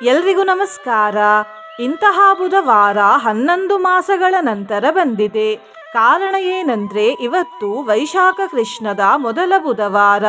ಎಲ್ರಿಗೂ ನಮಸ್ಕಾರ. ಇಂತಹ ಬುಧವಾರ 11 ಮಾಸಗಳ ನಂತರ ಬಂದಿದೆ. ಕಾರಣ ಏನಂದ್ರೆ ಇವತ್ತು ವೈಶಾಖ ಕೃಷ್ಣದ ಮೊದಲ ಬುಧವಾರ.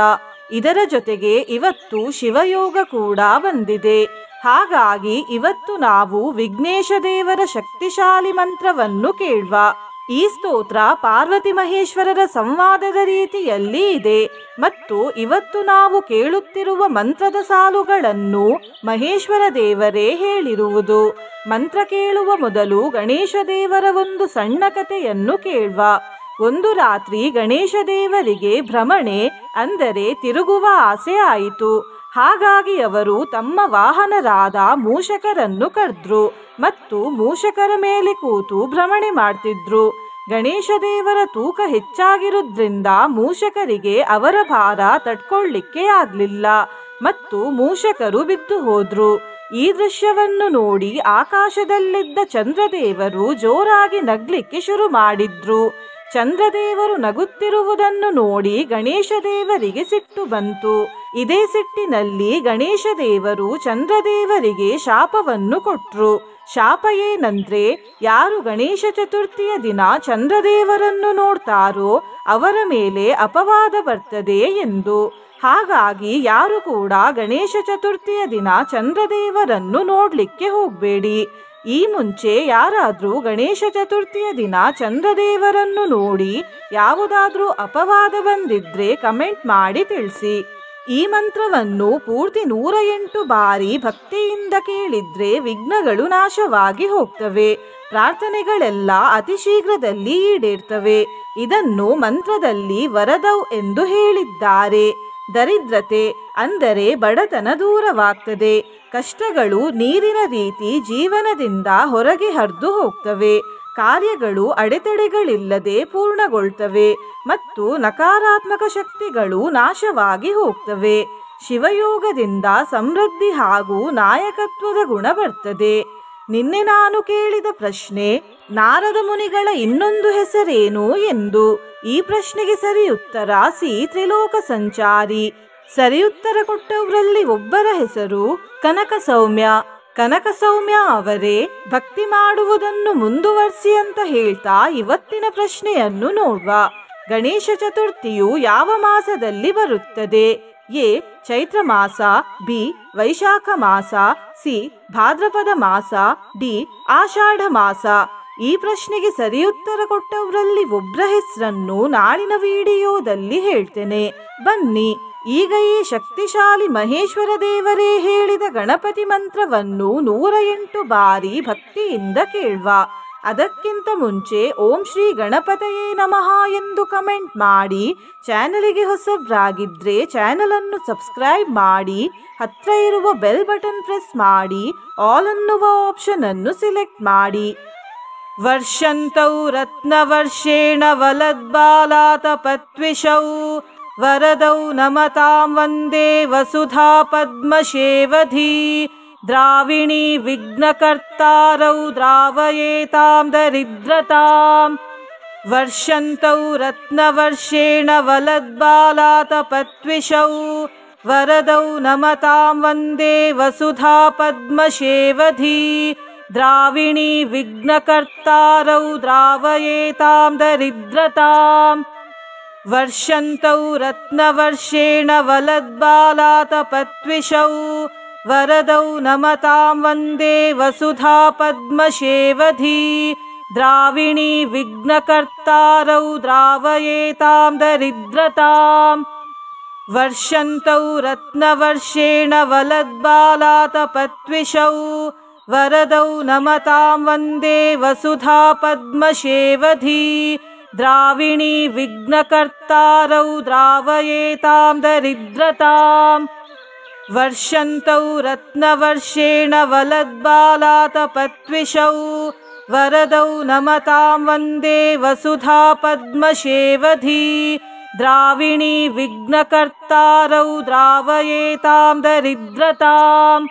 ಇದರ ಜೊತೆಗೆ ಇವತ್ತು ಶಿವಯೋಗ ಕೂಡ ಬಂದಿದೆ. ಹಾಗಾಗಿ ಇವತ್ತು ನಾವು ವಿಘ್ನೇಶ ದೇವರ ಶಕ್ತಿಶಾಲಿ ಮಂತ್ರವನ್ನು ಕೇಳುವ. ಈ ಸ್ತೋತ್ರ ಪಾರ್ವತಿ ಮಹೇಶ್ವರರ ಸಂವಾದದ ರೀತಿಯಲ್ಲಿ ಇದೆ ಮತ್ತು ಇವತ್ತು ನಾವು ಕೇಳುತ್ತಿರುವ ಮಂತ್ರದ ಸಾಲುಗಳನ್ನು ಮಹೇಶ್ವರ ದೇವರೇ ಹೇಳಿರುವುದು. ಮಂತ್ರ ಕೇಳುವ ಮೊದಲು ಗಣೇಶ ದೇವರ ಒಂದು ಸಣ್ಣ ಕಥೆಯನ್ನು ಕೇಳುವ. ಒಂದು ರಾತ್ರಿ ಗಣೇಶ ದೇವರಿಗೆ ಭ್ರಮಣೆ ಅಂದರೆ ತಿರುಗುವ ಆಸೆ ಆಯಿತು. ಹಾಗಾಗಿ ಅವರು ತಮ್ಮ ವಾಹನರಾದ ಮೂಷಕರನ್ನು ಕರೆದ್ರು ಮತ್ತು ಮೂಷಕರ ಮೇಲೆ ಕೂತು ಭ್ರಮಣೆ ಮಾಡ್ತಿದ್ರು. ಗಣೇಶ ದೇವರ ತೂಕ ಹೆಚ್ಚಾಗಿರುವುದರಿಂದ ಮೂಷಕರಿಗೆ ಅವರ ಭಾರ ತಡ್ಕೊಳ್ಳಿಕ್ಕೆ ಆಗ್ಲಿಲ್ಲ ಮತ್ತು ಮೂಷಕರು ಬಿದ್ದು ಹೋದ್ರು. ಈ ದೃಶ್ಯವನ್ನು ನೋಡಿ ಆಕಾಶದಲ್ಲಿದ್ದ ಚಂದ್ರದೇವರು ಜೋರಾಗಿ ನಗ್ಲಿಕ್ಕೆ ಶುರು ಮಾಡಿದ್ರು. ಚಂದ್ರದೇವರು ನಗುತ್ತಿರುವುದನ್ನು ನೋಡಿ ಗಣೇಶ ದೇವರಿಗೆ ಸಿಟ್ಟು ಬಂತು. ಇದೇ ಸಿಟ್ಟಿನಲ್ಲಿ ಗಣೇಶ ದೇವರು ಚಂದ್ರದೇವರಿಗೆ ಶಾಪವನ್ನು ಕೊಟ್ರು. ಶಾಪ ಏನಂದ್ರೆ, ಯಾರು ಗಣೇಶ ಚತುರ್ಥಿಯ ದಿನ ಚಂದ್ರದೇವರನ್ನು ನೋಡ್ತಾರೋ ಅವರ ಮೇಲೆ ಅಪವಾದ ಬರ್ತದೆ ಎಂದು. ಹಾಗಾಗಿ ಯಾರು ಕೂಡ ಗಣೇಶ ಚತುರ್ಥಿಯ ದಿನ ಚಂದ್ರದೇವರನ್ನು ನೋಡ್ಲಿಕ್ಕೆ ಹೋಗಬೇಡಿ. ಈ ಮುಂಚೆ ಯಾರಾದ್ರೂ ಗಣೇಶ ಚತುರ್ಥಿಯ ದಿನ ಚಂದ್ರದೇವರನ್ನು ನೋಡಿ ಯಾವುದಾದ್ರೂ ಅಪವಾದ ಬಂದಿದ್ರೆ ಕಮೆಂಟ್ ಮಾಡಿ ತಿಳಿಸಿ. ಈ ಮಂತ್ರವನ್ನು ಪೂರ್ತಿ 108 ಬಾರಿ ಭಕ್ತಿಯಿಂದ ಕೇಳಿದ್ರೆ ವಿಘ್ನಗಳು ನಾಶವಾಗಿ ಹೋಗ್ತವೆ. ಪ್ರಾರ್ಥನೆಗಳೆಲ್ಲ ಅತಿ ಶೀಘ್ರದಲ್ಲಿ ಈಡೇರ್ತವೆ. ಇದನ್ನು ಮಂತ್ರದಲ್ಲಿ ವರದೌ ಎಂದು ಹೇಳಿದ್ದಾರೆ. ದರಿದ್ರತೆ ಅಂದರೆ ಬಡತನ ದೂರವಾಗ್ತದೆ. ಕಷ್ಟಗಳು ನೀರಿನ ರೀತಿ ಜೀವನದಿಂದ ಹೊರಗೆ ಹರಿದು ಹೋಗ್ತವೆ. ಕಾರ್ಯಗಳು ಅಡೆತಡೆಗಳಿಲ್ಲದೆ ಪೂರ್ಣಗೊಳ್ತವೆ ಮತ್ತು ನಕಾರಾತ್ಮಕ ಶಕ್ತಿಗಳು ನಾಶವಾಗಿ ಹೋಗ್ತವೆ. ಶಿವಯೋಗದಿಂದ ಸಮೃದ್ಧಿ ಹಾಗೂ ನಾಯಕತ್ವದ ಗುಣ ಬರ್ತದೆ. ನಿನ್ನೆ ನಾನು ಕೇಳಿದ ಪ್ರಶ್ನೆ, ನಾರದ ಮುನಿಗಳ ಇನ್ನೊಂದು ಹೆಸರೇನು ಎಂದು. ಈ ಪ್ರಶ್ನೆಗೆ ಸರಿ ಉತ್ತರ ಸಿ. ತ್ರಿಲೋಕ ಸಂಚಾರಿ. ಸರಿ ಉತ್ತರ ಕೊಟ್ಟವರಲ್ಲಿ ಒಬ್ಬರ ಹೆಸರು ಕನಕ ಸೌಮ್ಯ. ಕನಕ ಸೌಮ್ಯ ಅವರೇ, ಭಕ್ತಿ ಮಾಡುವುದನ್ನು ಮುಂದುವರಿಸಿ ಅಂತ ಹೇಳ್ತಾ ಇವತ್ತಿನ ಪ್ರಶ್ನೆಯನ್ನು ನೋಡುವ. ಗಣೇಶ ಚತುರ್ಥಿಯು ಯಾವ ಮಾಸದಲ್ಲಿ ಬರುತ್ತದೆ? ಎ. ಚೈತ್ರ ಮಾಸ, ಬಿ. ವೈಶಾಖ ಮಾಸ, ಸಿ. ಭಾದ್ರಪದ ಮಾಸ, ಡಿ. ಆಷಾಢ ಮಾಸ. ಈ ಪ್ರಶ್ನೆಗೆ ಸರಿ ಉತ್ತರ ಕೊಟ್ಟವರಲ್ಲಿ ಒಬ್ಬರ ಹೆಸರನ್ನು ನಾಳಿನ ವಿಡಿಯೋದಲ್ಲಿ ಹೇಳ್ತೇನೆ. ಬನ್ನಿ ಈಗ ಈ ಶಕ್ತಿಶಾಲಿ ಮಹೇಶ್ವರ ದೇವರೇ ಹೇಳಿದ ಗಣಪತಿ ಮಂತ್ರವನ್ನು 108 ಬಾರಿ ಭಕ್ತಿಯಿಂದ ಕೇಳುವ. ಅದಕ್ಕಿಂತ ಮುಂಚೆ ಓಂ ಶ್ರೀ ಗಣಪತಯೇ ನಮಃ ಎಂದು ಕಮೆಂಟ್ ಮಾಡಿ. ಚಾನಲಿಗೆ ಹೊಸಬ್ರಾಗಿದ್ರೆ ಚಾನಲ್ ಅನ್ನು ಸಬ್ಸ್ಕ್ರೈಬ್ ಮಾಡಿ. ಹತ್ರ ಇರುವ ಬೆಲ್ ಬಟನ್ ಪ್ರೆಸ್ ಮಾಡಿ. ಆಲ್ ಅನ್ನುವ ಆಪ್ಷನ್ ಅನ್ನು ಸಿಲೆಕ್ಟ್ ಮಾಡಿ. ವರ್ಷಂತೌ ರತ್ನವರ್ಷೇಣ ವಲದ್ಬಾಲಾತಪತ್ವಿಷೌ ವರದೌ ನಮತಾಂ ವಂದೇ ವಸುಧಾ ಪದ್ಮಶೇವಧಿ ದ್ರಾವಿಣೀ ವಿಘ್ನಕರ್ತಾರೌ ದ್ರಾವಯೇತಾಂ ದರಿದ್ರತಾಂ. ವರ್ಷಂತೌ ರತ್ನವರ್ಷೇಣ ವಲದ್ಬಾಲಾತಪತ್ವಿಷೌ ವರದೌ ನಮತಾಂ ವಂದೇ ವಸುಧಾ ಪದ್ಮಶೇವಧಿ ದ್ರಾವಿಣೀ ವಿಘ್ನಕರ್ತಾರೌ ದ್ರಾವಯೇತಾಂ ದರಿದ್ರತಾಂ. ವರ್ಷಂತೌ ರತ್ನವರ್ಷೇಣ ವಲದ್ಬಾಲಾತಪತ್ವಿಷೌ ವರದೌ ನಮತಾಂ ವಂದೇ ವಸುಧಾ ಪದ್ಮಶೇವಧಿ ದ್ರಾವಿಣೀ ವಿಘ್ನಕರ್ತಾರೌ ದ್ರಾವಯೇತಾಂ ದರಿದ್ರತಾಂ. ವರ್ಷಂತೌ ರತ್ನವರ್ಷೇಣ ವಲದ್ಬಾಲಾತಪತ್ವಿಷೌ ವರದೌ ನಮತಾಂ ವಂದೇ ವಸುಧಾ ಪದ್ಮಶೇವಧಿ ದ್ರಾವಿಣೀ ವಿಘ್ನಕರ್ತಾರೌ ದ್ರಾವಯೇತಾಂ ದರಿದ್ರತಾಂ. ವರ್ಷಂತೌ ರತ್ನವರ್ಷೇಣ ವಲದ್ಬಾಲಾತಪತ್ವಿಷೌ ವರದೌ ನಮತಾಂ ವಂದೇ ವಸುಧಾ ಪದ್ಮಶೇವಧಿ ದ್ರಾವಿಣೀ ವಿಘ್ನಕರ್ತಾರೌ ದ್ರಾವಯೇತಾಂ ದರಿದ್ರತಾಂ.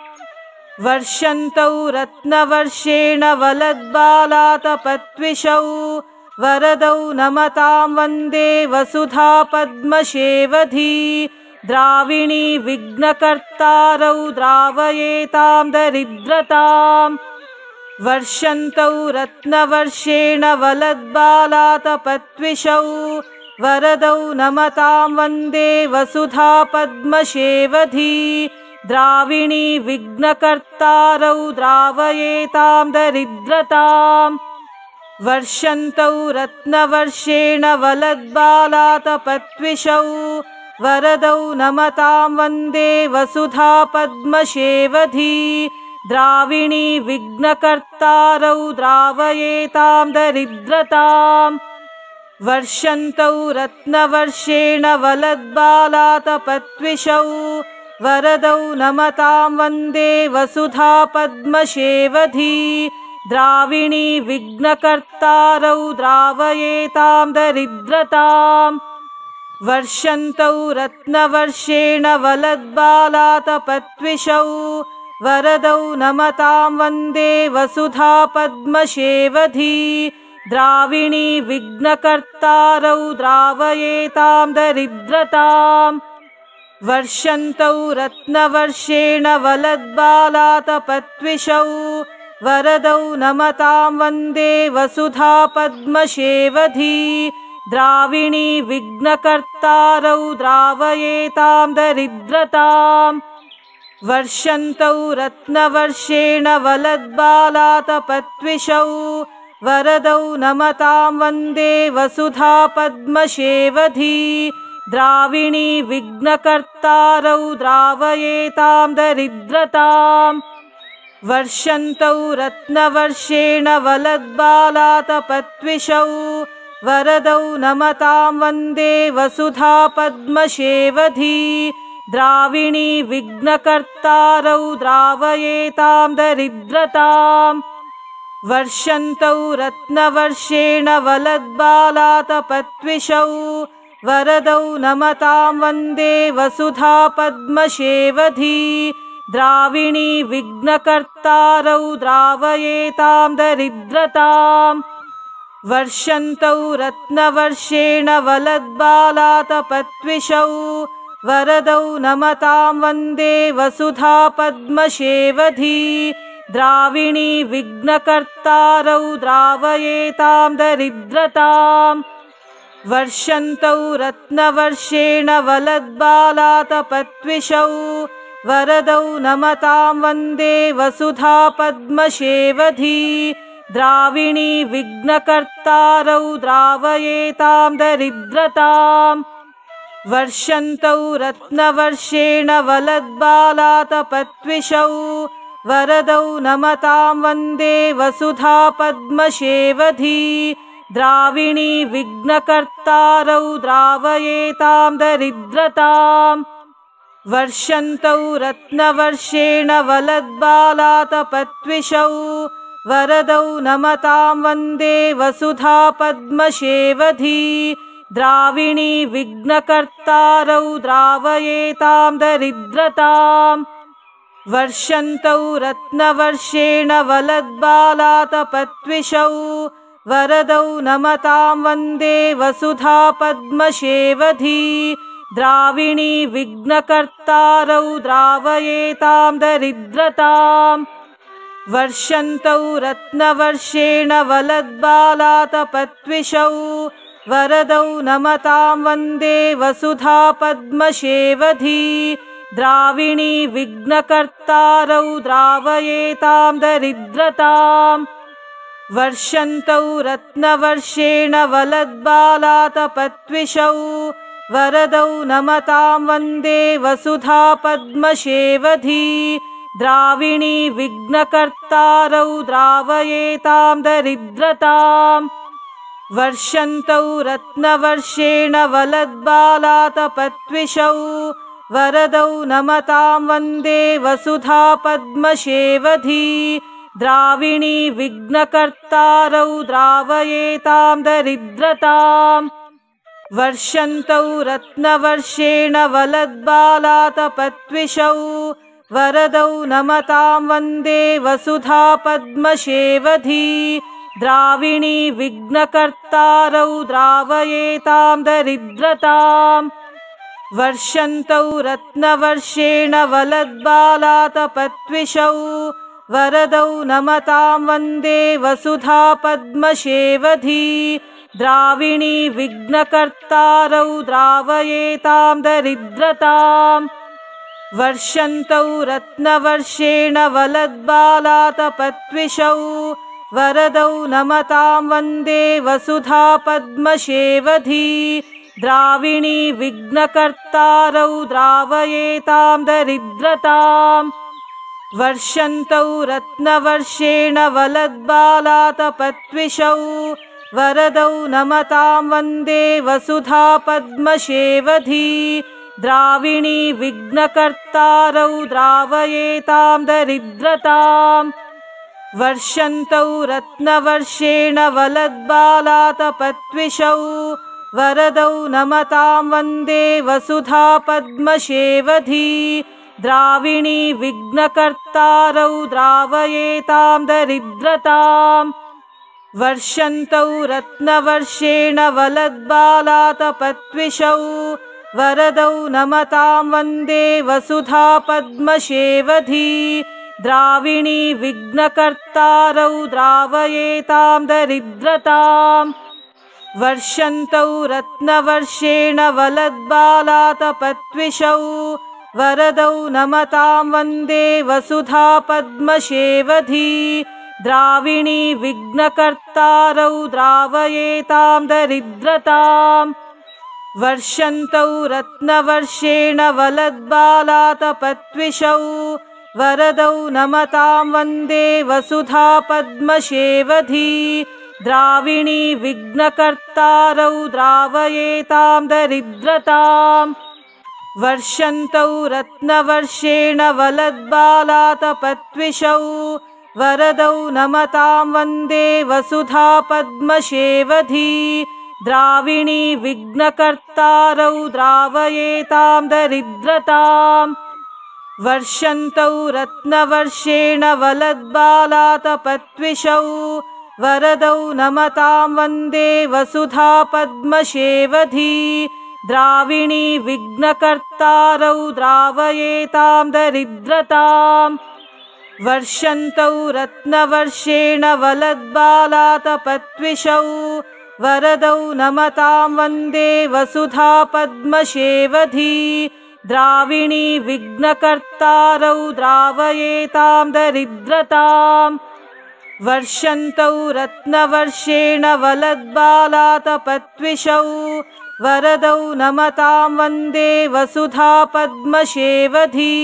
ವರ್ಷಂತೌ ರತ್ನವರ್ಷೇಣ ವಲದ್ಬಾಲಾತಪತ್ವಿಷೌ ವರದೌ ನಮತಾಂ ವಂದೇ ವಸುಧಾ ಪದ್ಮಶೇವಧಿ द्राविणी विघ्नकर्तारौ द्रावयेतां दरिद्रताम् वर्षन्तौ रत्नवर्षेण वलद्बालातपत्विषौ वरदौ नमतां वन्दे वसुधापद्मशेवधी द्राविणी विघ्नकर्तारौ द्रावयेतां दरिद्रताम् वर्षन्तौ रत्नवर्षेण वलद्बालातपत्विषौ वरदौ नमतां वन्दे वसुधापद्मशेवधी द्राविणी विघ्नकर्तारौ द्रावयेतां दरिद्रताम् वर्षन्तौ रत्नवर्षेण वलद्बालातपत्विषौ वरदौ नमतां वन्दे वसुधापद्मशेवधी द्राविणी विघ्नकर्तारौ द्रावयेतां दरिद्रताम् वर्षन्तौ रत्नवर्षेण वलद्बालातपत्विषौ वरदौ नमतां वन्दे वसुधापद्मशेवधी द्राविणी विघ्नकर्तारौ द्रावयेतां दरिद्रताम् वर्षन्तौ रत्नवर्षेण वलद्बालातपत्विषौ वरदौ नमतां वन्दे वसुधापद्मशेवधी द्राविणी विघ्नकर्तारौ द्रावयेतां दरिद्रताम् वर्षन्तौ रत्नवर्षेण वलद्बालातपत्विषौ वरदौ नमतां वन्दे वसुधापद्मशेवधी द्राविणी विघ्नकर्तारौ द्रावयेतां दरिद्रताम् वर्षन्तौ रत्नवर्षेण वलद्बालातपत्विषौ वरदौ नमतां वन्दे वसुधापद्मशेवधी द्राविणी विघ्नकर्तारौ द्रावयेतां दरिद्रताम् वर्षन्तौ रत्नवर्षेण वलद्बालातपत्विषौ वरदौ नमतां वन्दे वसुधापद्मशेवधी द्राविणी विघ्नकर्तारौ द्रावयेतां दरिद्रताम् वर्षन्तौ रत्नवर्षेण वलद्बालातपत्विषौ वरदौ नमतां वन्दे वसुधापद्मशेवधी द्राविणी विघ्नकर्तारौ द्रावयेतां दरिद्रताम् वर्षन्तौ रत्नवर्षेण वलद्बालातपत्विषौ वरदौ नमतां वन्दे वसुधापद्मशेवधी द्राविणी विघ्नकर्तारौ द्रावयेतां दरिद्रताम् वर्षन्तौ रत्नवर्षेण वलद्बालातपत्विषौ वरदौ नमतां वन्दे वसुधापद्मशेवधी द्राविणी विघ्नकर्तारौ द्रावयेतां दरिद्रताम् वर्षन्तौ रत्नवर्षेण वलद्बालातपत्विषौ वरदौ नमतां वन्दे वसुधापद्मशेवधी द्राविणी विघ्नकर्तारौ द्रावयेतां दरिद्रताम् वर्षन्तौ रत्नवर्षेण वलद्बालातपत्विषौ वरदौ नमतां वन्दे वसुधापद्मशेवधी द्राविणी विघ्नकर्तारौ द्रावयेतां दरिद्रताम् वर्षन्तौ रत्नवर्षेण वलद्बालातपत्विषौ वरदौ नमतां वन्दे वसुधापद्मशेवधी द्राविणी विघ्नकर्तारौ द्रावयेतां दरिद्रताम् वर्षन्तौ रत्नवर्षेण वलद्बालातपत्विषौ वरदौ नमतां वन्दे वसुधापद्मशेवधी द्राविणी विघ्नकर्तारौ द्रावयेतां दरिद्रताम् वर्षन्तौ रत्नवर्षेण वलद्बालातपत्विषौ वरदौ नमतां वन्दे वसुधापद्मशेवधी द्राविणी विघ्नकर्तारौ द्रावयेतां दरिद्रताम् वर्षन्तौ रत्नवर्षेण वलद्बालातपत्विषौ वरदौ नमतां वन्दे वसुधापद्मशेवधी द्राविणी विघ्नकर्तारौ द्रावयेतां दरिद्रताम् वर्षन्तौ रत्नवर्षेण वलद्बालातपत्विषौ वरदौ नमतां वन्दे वसुधा पद्मशेवधी द्राविणी विघ्नकर्तारौ द्रावयेतां दरिद्रताम् वर्षन्तौ रत्नवर्षेण वलद्बालातपत्विषौ वरदौ नमतां वन्दे वसुधा पद्मशेवधी द्राविणी विघ्नकर्तारौ द्रावयेतां दरिद्रताम् वर्षन्तौ रत्नवर्षेण वलद्बालातपत्विषौ वरदौ नमतां वन्दे वसुधा पद्मशेवधी द्राविणी विघ्नकर्तारौ द्रावयेतां दरिद्रताम् वर्षन्तौ रत्नवर्षेण वलद्बालातपत्विषौ वरदौ नमतां वन्दे वसुधा पद्मशेवधी द्राविणी विघ्नकर्तारौ द्रावयेतां दरिद्रताम् वर्षन्तौ रत्नवर्षेण वलद्बालातपत्विषौ वरदौ नमतां वन्दे वसुधा पद्मशेवधी द्राविणी विघ्नकर्तारौ द्रावयेतां दरिद्रताम् वर्षन्तौ रत्नवर्षेण वलद्बालातपत्विषौ वरदौ नमतां वन्दे वसुधा पद्मशेवधी द्राविणी विघ्नकर्तारौ द्रावयेतां दरिद्रताम् वर्षन्तौ रत्नवर्षेण वलद्बालातपत्विषौ वरदौ नमतां वन्दे वसुधा पद्मशेवधी द्राविणी विघ्नकर्तारौ द्रावयेतां दरिद्रताम् वर्षन्तौ रत्नवर्षेण वलद्बालातपत्विषौ वरदौ नमतां वन्दे वसुधा पद्मशेवधी द्राविणी विघ्नकर्तारौ द्रावयेतां दरिद्रताम् वर्षन्तौ रत्नवर्षेण वलद्बालातपत्विषौ वरदौ नमतां वन्दे वसुधा पद्मशेवधी द्राविणी विघ्नकर्तारौ द्रावयेतां दरिद्रताम् वर्षन्तौ रत्नवर्षेण वलद्बालातपत्विषौ वरदौ नमतां वन्दे वसुधा पद्मशेवधी द्राविणी विघ्नकर्तारौ द्रावयेतां दरिद्रताम् वर्षन्तौ रत्नवर्षेण वलद्बालातपत्विषौ वरदौ नमतां वन्दे वसुधा पद्मशेवधी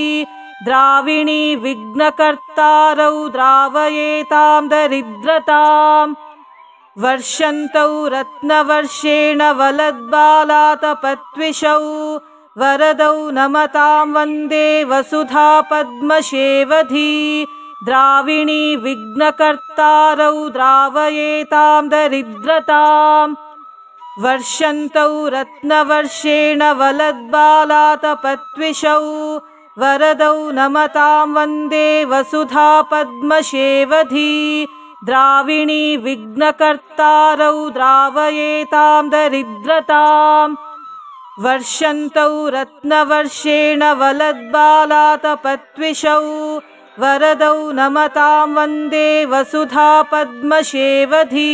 द्राविणी विघ्नकर्तारौ द्रावयेतां दरिद्रताम् वर्षन्तौ रत्नवर्षेण वलद्बालातपत्विषौ वरदौ नमतां वन्दे वसुधा पद्मशेवधी द्राविणी विघ्नकर्तारौ द्रावयेतां दरिद्रताम् वर्षन्तौ रत्नवर्षेण वलद्बालातपत्विषौ वरदौ नमतां वन्दे वसुधा पद्मशेवधी द्राविणी विघ्नकर्तारौ द्रावयेतां दरिद्रताम् वर्षन्तौ रत्नवर्षेण वलद्बालातपत्विषौ वरदौ नमतां वन्दे वसुधा पद्मशेवधी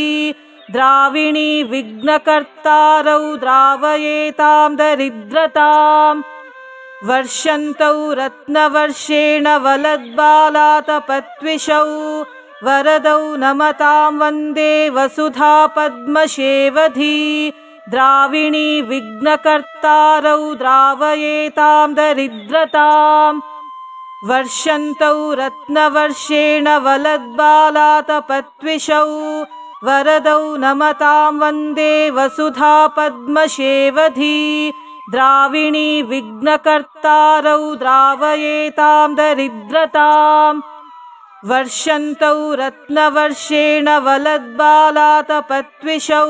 द्राविणी विघ्नकर्तारौ द्रावयेतां दरिद्रताम् वर्षन्तौ रत्नवर्षेण वलद्बालातपत्विषौ वरदौ नमतां वन्दे वसुधा पद्मशेवधी द्राविणी विघ्नकर्तारौ द्रावयेतां दरिद्रताम् वर्षन्तौ रत्नवर्षेण वलद्बालातपत्विषौ वरदौ नमतां वन्दे वसुधा पद्मशेवधी द्राविणी विघ्नकर्तारौ द्रावयेतां दरिद्रताम् वर्षन्तौ रत्नवर्षेण वलद्बालातपत्विषौ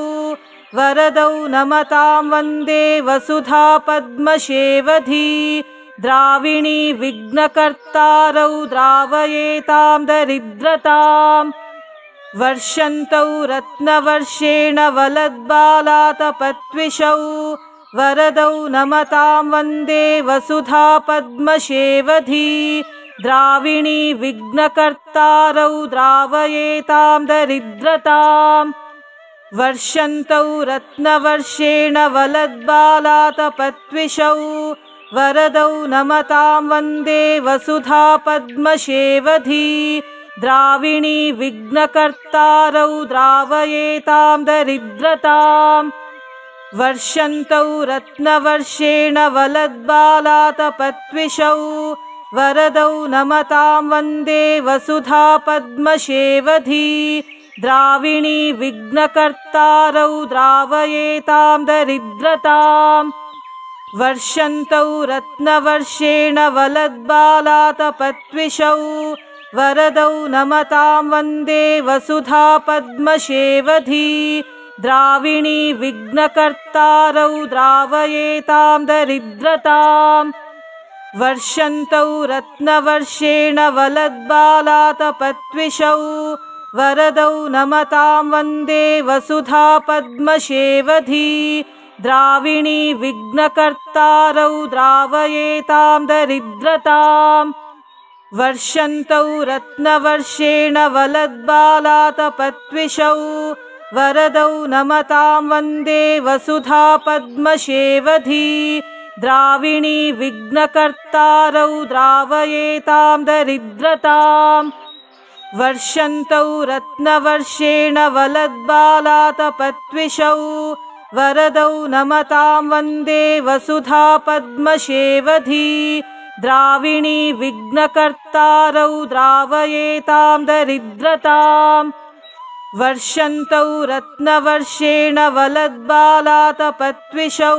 वरदौ नमतां वन्दे वसुधा पद्मशेवधी द्राविणी विघ्नकर्तारौ द्रावयेतां दरिद्रताम् वर्षन्तौ रत्नवर्षेण वलद्बालातपत्विषौ वरदौ नमतां वन्दे वसुधा पद्मशेवधी द्राविणी विघ्नकर्तारौ द्रावयेतां दरिद्रताम् वर्षन्तौ रत्नवर्षेण वलद्बालातपत्विषौ वरदौ नमतां वन्दे वसुधा पद्मशेवधी द्राविणी विघ्नकर्तारौ द्रावयेतां दरिद्रताम् वर्षन्तौ रत्नवर्षेण वलद्बालातपत्विषौ वरदौ नमतां वन्दे वसुधा पद्मशेवधी द्राविणी विघ्नकर्तारौ द्रावयेतां दरिद्रताम् वर्षन्तौ रत्नवर्षेण वलद्बालातपत्विषौ वरदौ नमतां वन्दे वसुधा पद्मशेवधी द्राविणी विघ्नकर्तारौ द्रावयेतां दरिद्रताम् वर्षन्तौ रत्नवर्षेण वलद्बालातपत्विषौ वरदौ नमतां वन्दे वसुधा पद्मशेवधी द्राविणी विघ्नकर्तारौ द्रावयेतां दरिद्रताम् वर्षन्तौ रत्नवर्षेण वलद्बालातपत्विषौ वरदौ नमतां वन्दे वसुधा पद्मशेवधी द्राविणी विघ्नकर्तारौ द्रावयेतां दरिद्रताम् वर्षन्तौ रत्नवर्षेण वलद्बालातपत्विषौ वरदौ नमतां वन्दे वसुधा पद्मशेवधी द्राविणी विघ्नकर्तारौ द्रावयेतां दरिद्रताम् वर्षन्तौ रत्नवर्षेण वलद्बालातपत्विषौ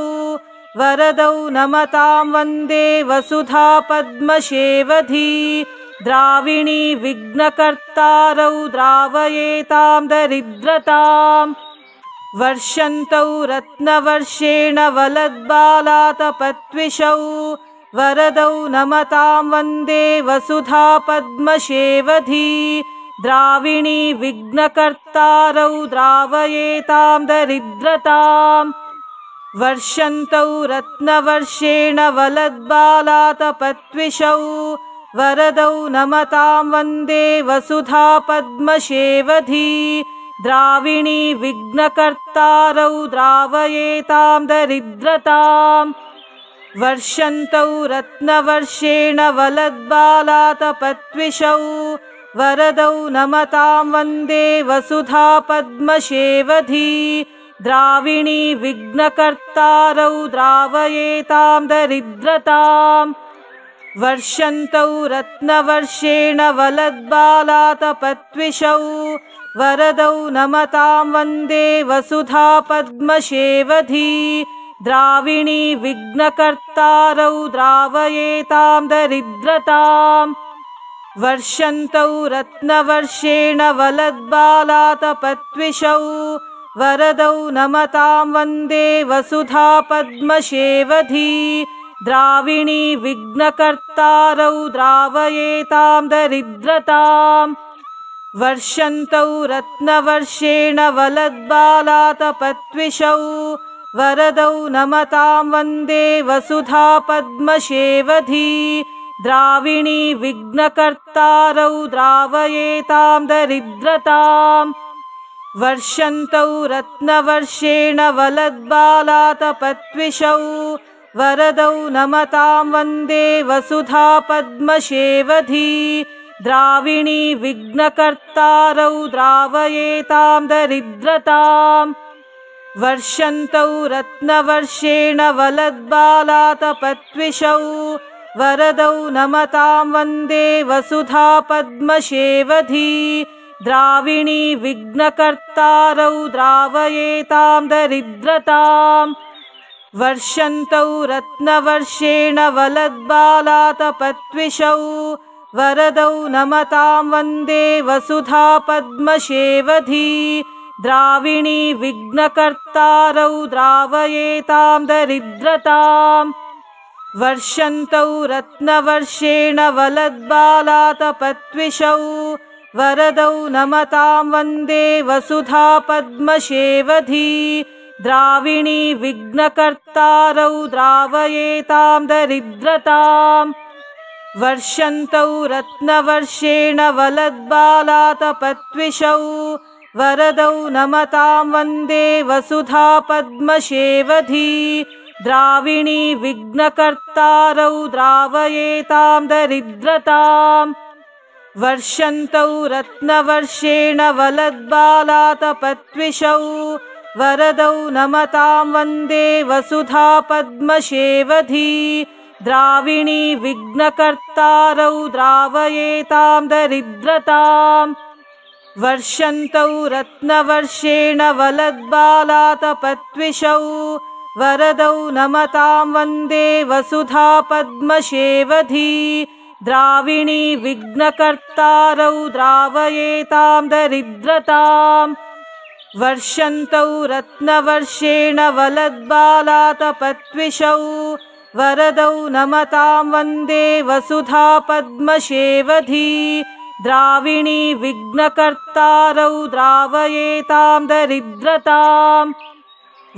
वरदौ नमतां वन्दे वसुधा पद्मशेवधी द्राविणी विघ्नकर्तारौ द्रावयेतां दरिद्रताम् वर्षन्तौ रत्नवर्षेण वलद्बालातपत्विषौ वरदौ नमतां वन्दे वसुधा पद्मशेवधी द्राविणी विघ्नकर्तारौ द्रावयेतां दरिद्रताम् वर्षन्तौ रत्नवर्षेण वलद्बालातपत्विषौ वरदौ नमतां वन्दे वसुधा पद्मशेवधी द्राविणी विघ्नकर्तारौ द्रावयेतां दरिद्रताम् वर्षन्तौ रत्नवर्षेण वलद्बालातपत्विषौ वरदौ नमतां वन्दे वसुधा पद्मशेवधी द्राविणी विघ्नकर्तारौ द्रावयेतां दरिद्रताम् वर्षन्तौ रत्नवर्षेण वलद्बालातपत्विषौ वरदौ नमतां वन्दे वसुधा पद्मशेवधी द्राविणी विघ्नकर्तारौ द्रावयेतां दरिद्रताम् वर्षन्तौ रत्नवर्षेण वलद्बालातपत्विषौ वरदौ नमतां वन्दे वसुधा पद्मशेवधी द्राविणी विघ्नकर्तारौ द्रावयेतां दरिद्रताम् वर्षन्तौ रत्नवर्षेण वलद्बालातपत्विषौ वरदौ नमतां वन्दे वसुधा पद्मशेवधी द्राविणी विघ्नकर्तारौ द्रावयेतां दरिद्रताम् वर्षन्तौ रत्नवर्षेण वलद्बालातपत्विषौ वरदौ नमतां वन्दे वसुधा पद्मशेवधी द्राविणी विघ्नकर्तारौ द्रावयेतां दरिद्रताम् वर्षन्तौ रत्नवर्षेण वलद्बालातपत्विषौ वरदौ नमतां वन्दे वसुधा पद्मशेवधी द्राविणी विघ्नकर्तारौ द्रावयेतां दरिद्रताम् वर्षन्तौ रत्नवर्षेण वलद्बालातपत्विषौ वरदौ नमतां वन्दे वसुधा पद्मशेवधी द्राविणी विघ्नकर्तारौ द्रावयेतां दरिद्रताम् वर्षन्तौ रत्नवर्षेण वलद्बालातपत्विषौ वरदौ नमतां वन्दे वसुधा पद्मशेवधी द्राविणी विघ्नकर्तारौ द्रावयेतां दरिद्रताम् वर्षन्तौ रत्नवर्षेण वलद्बालातपत्विषौ वरदौ नमतां वन्दे वसुधापद्मशेवधी द्राविणी विघ्नकर्तारौ द्रावयेतां दरिद्रताम् वर्षन्तौ रत्नवर्षेण वलद्बालातपत्विषौ वरदौ नमतां वन्दे वसुधापद्मशेवधी द्राविणी विघ्नकर्तारौ द्रावयेतां दरिद्रताम् वर्षन्तौ रत्नवर्षेण वलद्बालातपत्विषौ वरदौ नमतां वन्दे वसुधापद्मशेवधी द्राविणी विघ्नकर्तारौ द्रावयेतां दरिद्रताम् वर्षन्तौ रत्नवर्षेण वलद्बालातपत्विषौ वरदौ नमतां वन्दे वसुधापद्मशेवधी द्राविणी विघ्नकर्तारौ द्रावयेतां दरिद्रताम्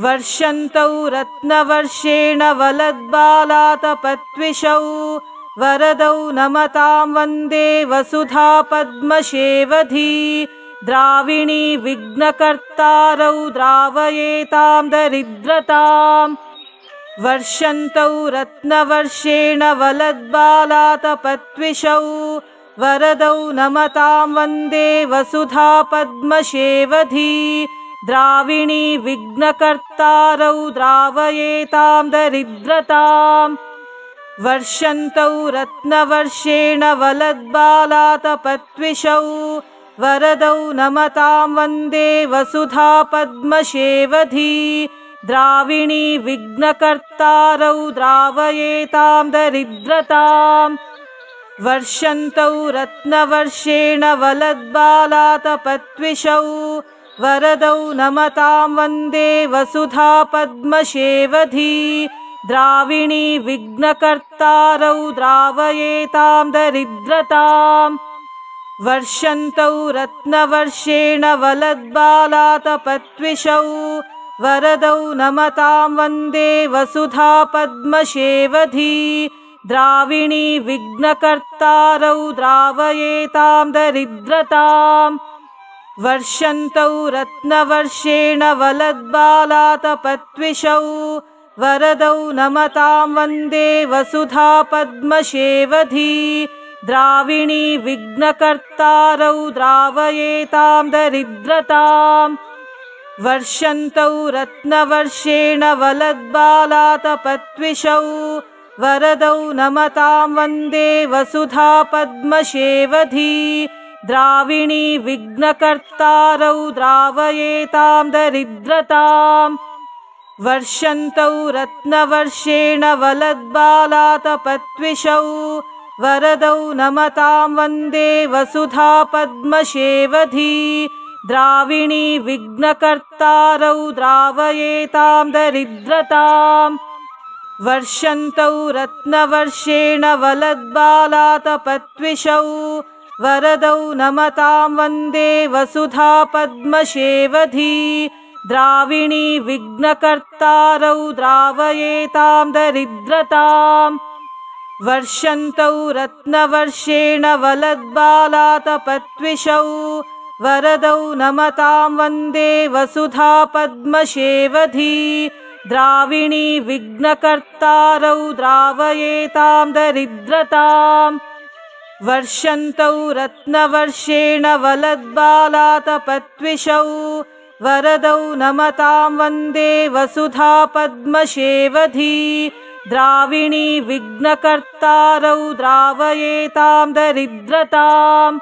वर्षन्तौ रत्नवर्षेण वलद्बालातपत्विषौ वरदौ नमतां वन्दे वसुधापद्मशेवधी द्राविणी विघ्नकर्तारौ द्रावयेतां दरिद्रताम् वर्षन्तौ रत्नवर्षेण वलद्बालातपत्विषौ वरदौ नमतां वन्दे वसुधापद्मशेवधी द्राविणी विघ्नकर्तारौ द्रावयेतां दरिद्रताम् वर्षन्तौ रत्नवर्षेण वलद्बालातपत्विषौ वरदौ नमतां वन्दे वसुधापद्मशेवधी द्राविणी विघ्नकर्तारौ द्रावयेतां दरिद्रताम् वर्षन्तौ रत्नवर्षेण वलद्बालातपत्विषौ वरदौ नमतां वन्दे वसुधापद्मशेवधी द्राविणी विघ्नकर्तारौ द्रावयेतां दरिद्रताम् वर्षन्तौ रत्नवर्षेण वलद्बालातपत्विषौ वरदौ नमतां वन्दे वसुधापद्मशेवधी द्राविणी विघ्नकर्तारौ द्रावयेतां दरिद्रताम् वर्षन्तौ रत्नवर्षेण वलद्बालातपत्विषौ वरदौ नमतां वन्दे वसुधापद्मशेवधी द्राविणी विघ्नकर्तारौ द्रावयेतां दरिद्रताम् वर्षन्तौ रत्नवर्षेण वलद्बालातपत्विषौ वरदौ नमतां वन्दे वसुधापद्मशेवधी द्राविणी विघ्नकर्तारौ द्रावयेतां दरिद्रताम् वर्षन्तौ रत्नवर्षेण वलद्बालातपत्विषौ वरदौ नमतां वन्दे वसुधापद्मशेवधी द्राविणी विघ्नकर्तारौ द्रावयेतां दरिद्रताम् वर्षन्तौ रत्नवर्षेण वलद्बालातपत्विषौ वरदौ नमतां वन्दे वसुधापद्मशेवधी द्राविणी विघ्नकर्तारौ द्रावयेतां दरिद्रताम् वर्षन्तौ रत्नवर्षेण वलद्बालातपत्विषौ वरदौ नमतां वन्दे वसुधापद्मशेवधी द्राविणी विघ्नकर्तारौ द्रावयेतां दरिद्रताम् वर्षन्तौ रत्नवर्षेण वलद्बालातपत्विषौ वरदौ नमतां वन्दे वसुधापद्मशेवधी द्राविणी विघ्नकर्तारौ द्रावयेतां दरिद्रताम्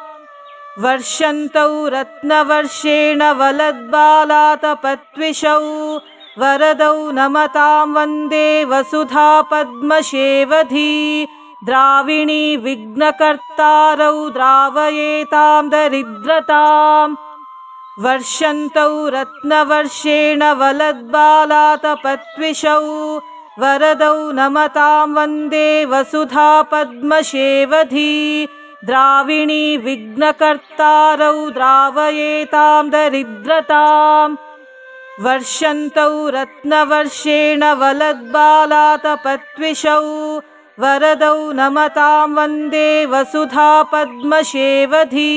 वर्षन्तौ रत्नवर्षेण वलद्बालातपत्विषौ वरदौ नमतां वन्दे वसुधापद्मशेवधी द्राविणी विघ्नकर्तारौ द्रावयेतां दरिद्रताम् वर्षन्तौ रत्नवर्षेण वलद्बालातपत्विषौ वरदौ नमतां वन्दे वसुधापद्मशेवधी द्राविणी विघ्नकर्तारौ द्रावयेतां दरिद्रताम् वर्षन्तौ रत्नवर्षेण वलद्बालातपत्विषौ वरदौ नमतां वन्दे वसुधापद्मशेवधी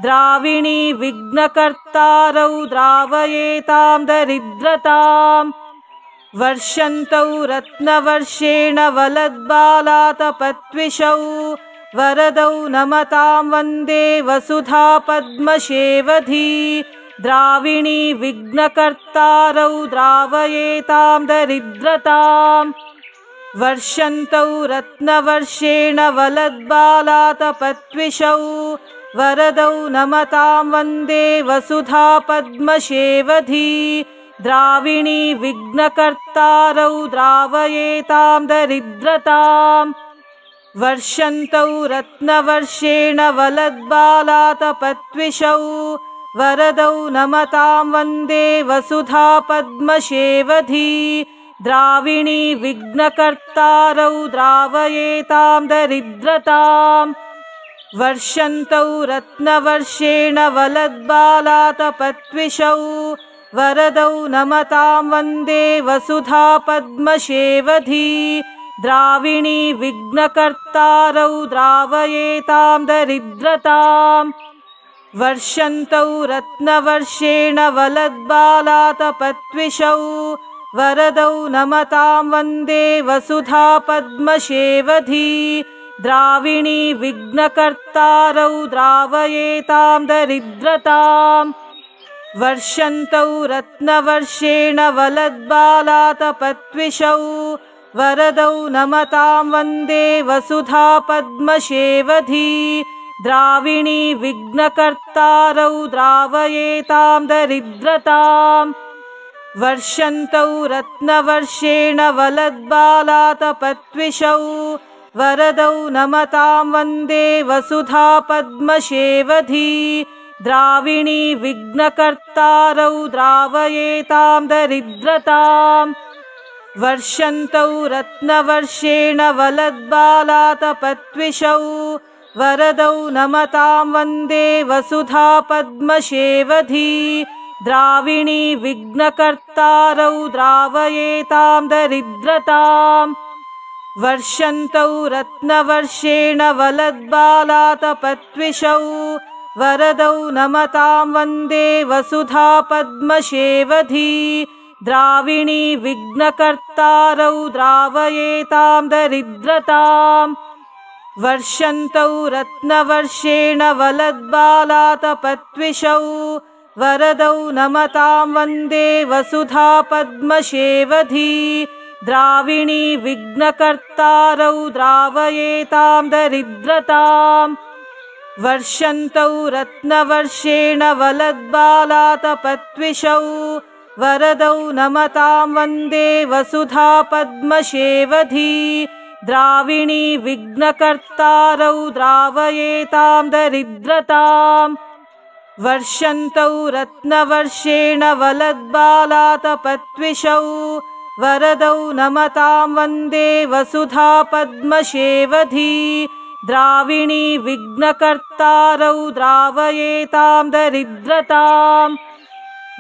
द्राविणी विघ्नकर्तारौ द्रावयेतां दरिद्रताम् वर्षन्तौ रत्नवर्षेण वलद्बालातपत्विषौ वरदौ नमतां वन्दे वसुधापद्मशेवधी द्राविणी विघ्नकर्तारौ द्रावयेतां दरिद्रताम् वर्षन्तौ रत्नवर्षेण वलद्बालातपत्विषौ वरदौ नमतां वन्दे वसुधापद्मशेवधी द्राविणी विघ्नकर्तारौ द्रावयेतां दरिद्रताम् वर्षन्तौ रत्नवर्षेण वलद्बालातपत्विषौ वरदौ नमतां वन्दे वसुधापद्मशेवधी द्राविणी विघ्नकर्तारौ द्रावयेतां दरिद्रताम् वर्षन्तौ रत्नवर्षेण वलद्बालातपत्विषौ वरदौ नमतां वन्दे वसुधापद्मशेवधी द्राविणी विघ्नकर्तारौ द्रावयेतां दरिद्रताम् वर्षन्तौ रत्नवर्षेण वलद्बालातपत्विषौ वरदौ नमतां वन्दे वसुधापद्मशेवधी द्राविणी विघ्नकर्तारौ द्रावयेतां दरिद्रताम् वर्षन्तौ रत्नवर्षेण वलद्बालातपत्विषौ वरदौ नमतां वन्दे वसुधापद्मशेवधी द्राविणी विघ्नकर्तारौ द्रावयेतां दरिद्रताम् वर्षन्तौ रत्नवर्षेण वलद्बालातपत्विषौ वरदौ नमतां वन्दे वसुधापद्मशेवधी द्राविणी विघ्नकर्तारौ द्रावयेतां दरिद्रताम् वर्षन्तौ रत्नवर्षेण वलद्बालातपत्विषौ वरदौ नमतां वन्दे वसुधापद्मशेवधी द्राविणी विघ्नकर्तारौ द्रावयेतां दरिद्रताम् वर्षन्तौ रत्नवर्षेण वलद्बालातपत्विषौ वरदौ नमतां वन्दे वसुधापद्मशेवधी द्राविणी विघ्नकर्तारौ द्रावयेतां दरिद्रताम् वर्षन्तौ रत्नवर्षेण वलद्बालातपत्विषौ वरदौ नमतां वन्दे वसुधापद्मशेवधी द्राविणी विघ्नकर्तारौ द्रावयेतां दरिद्रताम् वर्षन्तौ रत्नवर्षेण वलद्बालातपत्विषौ वरदौ नमतां वन्दे वसुधापद्मशेवधी द्राविणी विघ्नकर्तारौ द्रावयेतां दरिद्रताम् वर्षन्तौ रत्नवर्षेण वलद्बालातपत्विषौ वरदौ नमतां वन्दे वसुधापद्मशेवधी द्राविणी विघ्नकर्तारौ द्रावयेतां दरिद्रताम्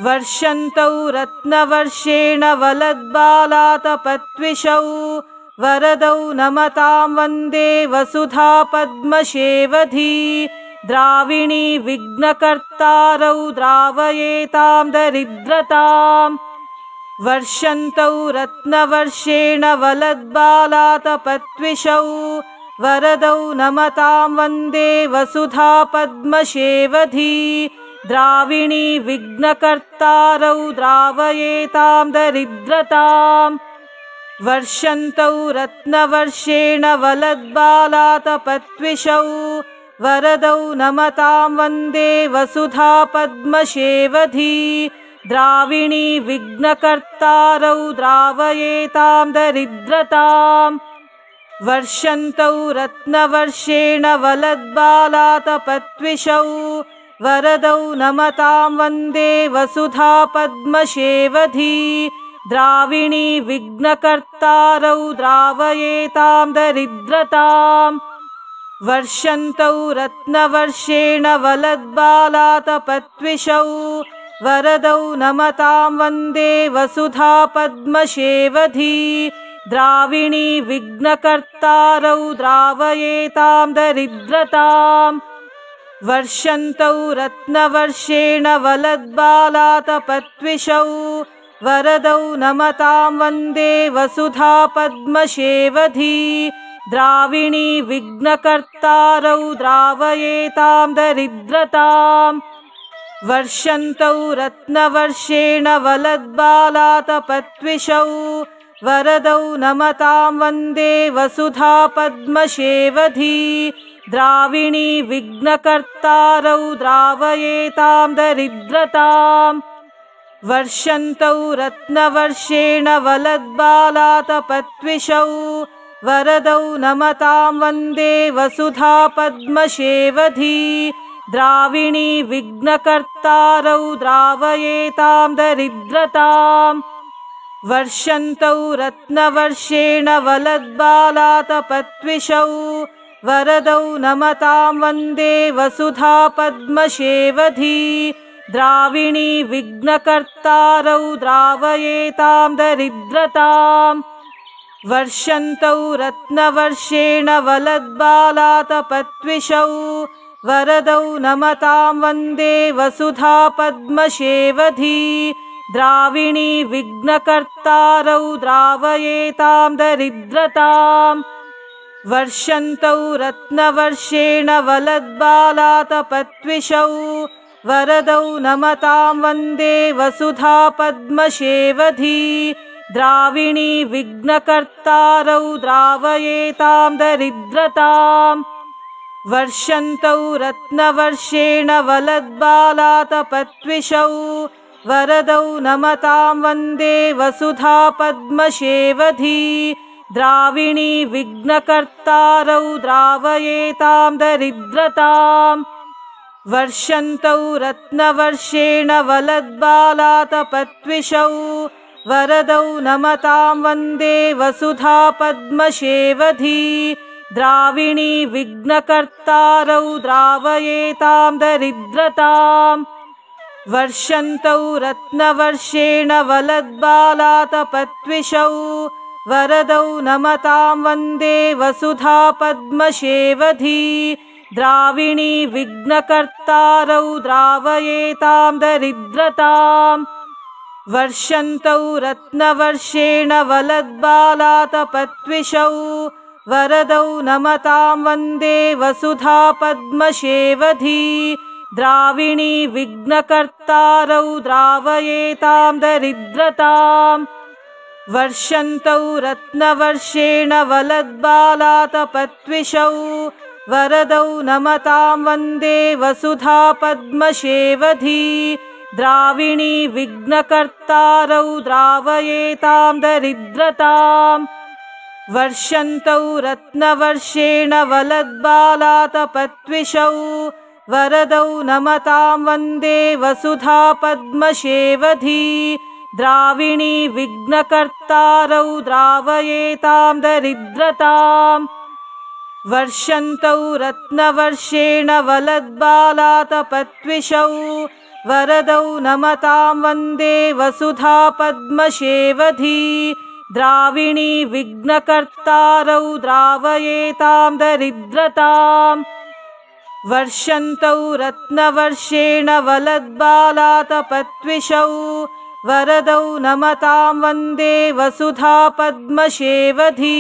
वर्षन्तौ रत्नवर्षेण वलद्बालातपत्विषौ वरदौ नमतां वन्दे वसुधापद्मशेवधी द्राविणी विघ्नकर्तारौ द्रावयेतां दरिद्रताम् वर्षन्तौ रत्नवर्षेण वलद्बालातपत्विषौ वरदौ नमतां वन्दे वसुधापद्मशेवधी द्राविणी विघ्नकर्तारौ द्रावयेतां दरिद्रताम् वर्षन्तौ रत्नवर्षेण वलद्बालातपत्विषौ वरदौ नमतां वन्दे वसुधापद्मशेवधी द्राविणी विघ्नकर्तारौ द्रावयेतां दरिद्रताम् वर्षन्तौ रत्नवर्षेण वलद्बालातपत्विषौ वरदौ नमतां वन्दे वसुधापद्मशेवधी द्राविणी विघ्नकर्तारौ द्रावयेतां दरिद्रताम् वर्षन्तौ रत्नवर्षेण वलद्बालातपत्विषौ वरदौ नमतां वन्दे वसुधा पद्मशेवधी द्राविणी विघ्नकर्तारौ द्रावयेतां दरिद्रताम् वर्षन्तौ रत्नवर्षेण वलद्बालातपत्विषौ वरदौ नमतां वन्दे वसुधा पद्मशेवधी द्राविणी विघ्नकर्तारौ द्रावयेतां दरिद्रताम् वर्षन्तौ रत्नवर्षेण वलद्बालातपत्विषौ वरदौ नमतां वन्दे वसुधा पद्मशेवधी द्राविणी विघ्नकर्तारौ द्रावयेतां दरिद्रताम् वर्षन्तौ रत्नवर्षेण वलद्बालातपत्विषौ वरदौ नमतां वन्दे वसुधा पद्मशेवधी द्राविणी विघ्नकर्तारौ द्रावयेतां दरिद्रताम् वर्षन्तौ रत्नवर्षेण वलद्बालातपत्विषौ वरदौ नमतां वन्दे वसुधा पद्मशेवधी द्राविणी विघ्नकर्तारौ द्रावयेतां दरिद्रताम् वर्षन्तौ रत्नवर्षेण वलद्बालातपत्विषौ वरदौ नमतां वन्दे वसुधा पद्मशेवधी द्राविणी विघ्नकर्तारौ द्रावयेतां दरिद्रताम् वर्षन्तौ रत्नवर्षेण वलद्बालातपत्विषौ वरदौ नमतां वन्दे वसुधा पद्मशेवधी द्राविणी विघ्नकर्तारौ द्रावयेतां दरिद्रताम् वर्षन्तौ रत्नवर्षेण वलद्बालातपत्विषौ वरदौ नमतां वन्दे वसुधा पद्मशेवधी द्राविणी विघ्नकर्तारौ द्रावयेतां दरिद्रताम् वर्षन्तौ रत्नवर्षेण वलद्बालातपत्विषौ वरदौ नमतां वन्दे वसुधा पद्मशेवधी द्राविणी विघ्नकर्तारौ द्रावयेतां दरिद्रताम् वर्षन्तौ रत्नवर्षेण वलद्बालातपत्विषौ वरदौ नमतां वन्दे वसुधा पद्मशेवधी द्राविणी विघ्नकर्तारौ द्रावयेतां दरिद्रताम् वर्षन्तौ रत्नवर्षेण वलद्बालातपत्विषौ वरदौ नमतां वन्दे वसुधा पद्मशेवधी द्राविणी विघ्नकर्तारौ द्रावयेतां दरिद्रताम् वर्षन्तौ रत्नवर्षेण वलद्बालातपत्विषौ वरदौ नमतां वन्दे वसुधा पद्मशेवधी द्राविणी विघ्नकर्तारौ द्रावयेतां दरिद्रताम् वर्षन्तौ रत्नवर्षेण वलद्बालातपत्विषौ वरदौ नमतां वन्दे वसुधा पद्मशेवधी द्राविणी विघ्नकर्तारौ द्रावयेतां दरिद्रताम् वर्षन्तौ रत्नवर्षेण वलद्बालातपत्विषौ वरदौ नमतां वन्दे वसुधा पद्मशेवधी द्राविणी विघ्नकर्तारौ द्रावयेतां दरिद्रताम् वर्षन्तौ रत्नवर्षेण वलद्बालातपत्विषौ वरदौ नमतां वन्दे वसुधा पद्मशेवधी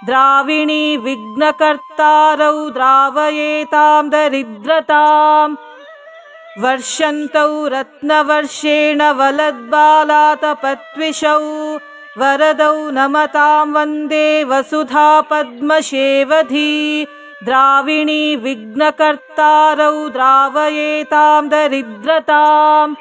द्राविणी विघ्नकर्तारौ द्रावयेतां दरिद्रताम् वर्षन्तौ रत्नवर्षेण वलद्बालातपत्विषौ वरदौ नमतां वन्दे वसुधा पद्मशेवधी द्राविणी विघ्नकर्तारौ द्रावयेतां दरिद्रताम्